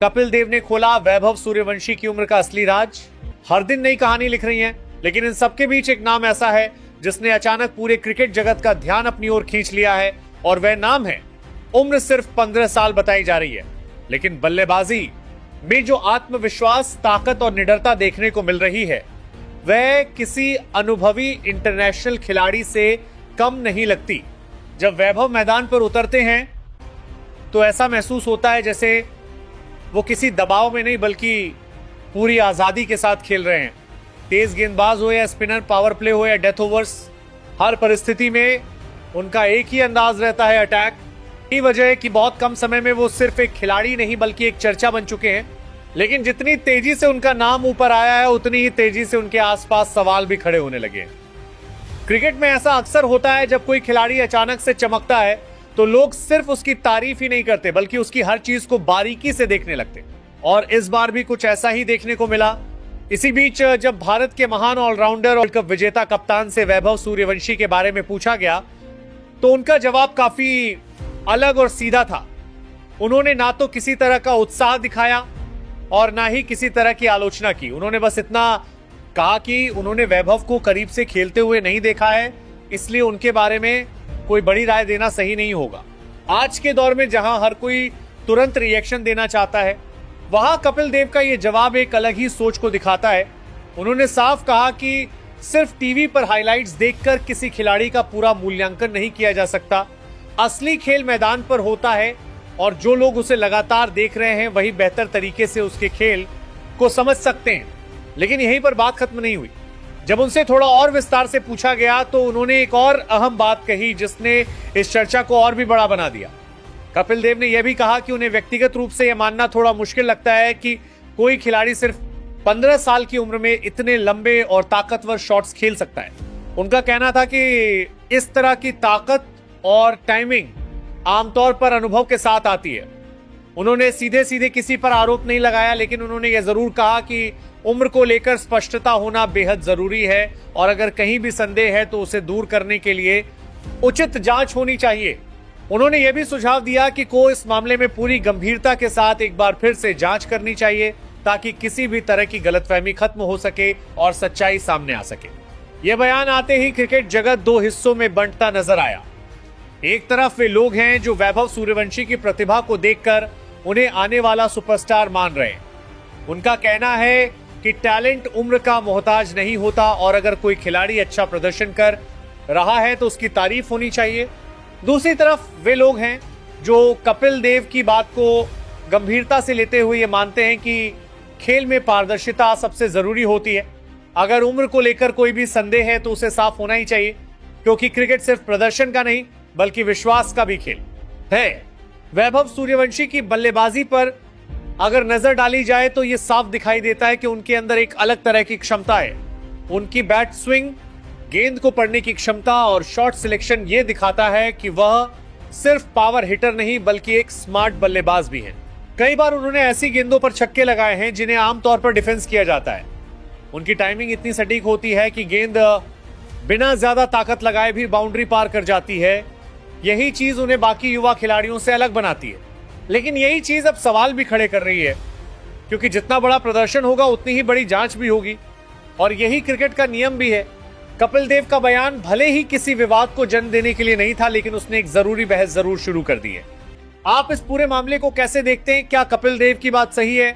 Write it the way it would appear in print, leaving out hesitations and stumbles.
कपिल देव ने खोला वैभव सूर्यवंशी की उम्र का असली राज। हर दिन नई कहानी लिख रही हैं, लेकिन इन सबके बीच एक नाम ऐसा है जिसने अचानक पूरे क्रिकेट जगत का ध्यान अपनी ओर खींच लिया है, और वह नाम है, उम्र सिर्फ 15 साल बताई जा रही है, लेकिन बल्लेबाजी में जो आत्मविश्वास, ताकत और निडरता देखने को मिल रही है वह किसी अनुभवी इंटरनेशनल खिलाड़ी से कम नहीं लगती। जब वैभव मैदान पर उतरते हैं तो ऐसा महसूस होता है जैसे वो किसी दबाव में नहीं बल्कि पूरी आजादी के साथ खेल रहे हैं। तेज गेंदबाज हो या स्पिनर, पावर प्ले हो या डेथ ओवर्स, हर परिस्थिति में उनका एक ही अंदाज रहता है, अटैक। यही वजह है कि बहुत कम समय में वो सिर्फ एक खिलाड़ी नहीं बल्कि एक चर्चा बन चुके हैं। लेकिन जितनी तेजी से उनका नाम ऊपर आया है उतनी ही तेजी से उनके आसपास सवाल भी खड़े होने लगे। क्रिकेट में ऐसा अक्सर होता है, जब कोई खिलाड़ी अचानक से चमकता है तो लोग सिर्फ उसकी तारीफ ही नहीं करते बल्कि उसकी हर चीज को बारीकी से देखने लगते, और इस बार भी कुछ ऐसा ही देखने को मिला। इसी बीच जब भारत के महान ऑलराउंडर, वर्ल्ड कप विजेता कप्तान से वैभव सूर्यवंशी के बारे में पूछा गया तो उनका जवाब काफी अलग और सीधा था। उन्होंने ना तो किसी तरह का उत्साह दिखाया और ना ही किसी तरह की आलोचना की। उन्होंने बस इतना कहा कि उन्होंने वैभव को करीब से खेलते हुए नहीं देखा है, इसलिए उनके बारे में कोई बड़ी राय देना सही नहीं होगा। आज के दौर में जहां हर कोई तुरंत रिएक्शन देना चाहता है, वहां कपिल देव का यह जवाब एक अलग ही सोच को दिखाता है। उन्होंने साफ कहा कि सिर्फ टीवी पर हाइलाइट्स देखकर किसी खिलाड़ी का पूरा मूल्यांकन नहीं किया जा सकता। असली खेल मैदान पर होता है, और जो लोग उसे लगातार देख रहे हैं वही बेहतर तरीके से उसके खेल को समझ सकते हैं। लेकिन यहीं पर बात खत्म नहीं हुई। जब उनसे थोड़ा और विस्तार से पूछा गया तो उन्होंने एक और अहम बात कही जिसने इस चर्चा को और भी बड़ा बना दिया। कपिल देव ने यह भी कहा कि उन्हें व्यक्तिगत रूप से यह मानना थोड़ा मुश्किल लगता है कि कोई खिलाड़ी सिर्फ 15 साल की उम्र में इतने लंबे और ताकतवर शॉट्स खेल सकता है। उनका कहना था कि इस तरह की ताकत और टाइमिंग आमतौर पर अनुभव के साथ आती है। उन्होंने सीधे सीधे किसी पर आरोप नहीं लगाया, लेकिन उन्होंने यह जरूर कहा कि उम्र को लेकर स्पष्टता होना बेहद जरूरी है, और अगर कहीं भी संदेह है तो उसे दूर करने के लिए उचित जांच होनी चाहिए। उन्होंने यह भी सुझाव दिया कि को इस मामले में पूरी गंभीरता के साथ एक बार फिर से जांच करनी चाहिए ताकि किसी भी तरह की गलतफहमी खत्म हो सके और सच्चाई सामने आ सके। यह बयान आते ही क्रिकेट जगत दो हिस्सों में बंटता नजर आया। एक तरफ वे लोग हैं जो वैभव सूर्यवंशी की प्रतिभा को देखकर उन्हें आने वाला सुपरस्टार मान रहे हैं। उनका कहना है कि टैलेंट उम्र का मोहताज नहीं होता, और अगर कोई खिलाड़ी अच्छा प्रदर्शन कर रहा है तो उसकी तारीफ होनी चाहिए। दूसरी तरफ वे लोग हैं जो कपिल देव की बात को गंभीरता से लेते हुए ये मानते हैं कि खेल में पारदर्शिता सबसे जरूरी होती है। अगर उम्र को लेकर कोई भी संदेह है तो उसे साफ होना ही चाहिए, क्योंकि क्रिकेट सिर्फ प्रदर्शन का नहीं बल्कि विश्वास का भी खेल है। वैभव सूर्यवंशी की बल्लेबाजी पर अगर नजर डाली जाए तो यह साफ दिखाई देता है कि उनके अंदर एक अलग तरह की क्षमता है। उनकी बैट स्विंग, गेंद को पढ़ने की क्षमता और शॉट सिलेक्शन ये दिखाता है कि वह सिर्फ पावर हिटर नहीं बल्कि एक स्मार्ट बल्लेबाज भी है। कई बार उन्होंने ऐसी गेंदों पर छक्के लगाए हैं जिन्हें आमतौर पर डिफेंस किया जाता है। उनकी टाइमिंग इतनी सटीक होती है कि गेंद बिना ज्यादा ताकत लगाए भी बाउंड्री पार कर जाती है। यही चीज उन्हें बाकी युवा खिलाड़ियों से अलग बनाती है। लेकिन यही चीज अब सवाल भी खड़े कर रही है, क्योंकि जितना बड़ा प्रदर्शन होगा उतनी ही बड़ी जांच भी होगी, और यही क्रिकेट का नियम भी है। कपिल देव का बयान भले ही किसी विवाद को जन्म देने के लिए नहीं था, लेकिन उसने एक जरूरी बहस जरूर शुरू कर दी है। आप इस पूरे मामले को कैसे देखते हैं? क्या कपिल देव की बात सही है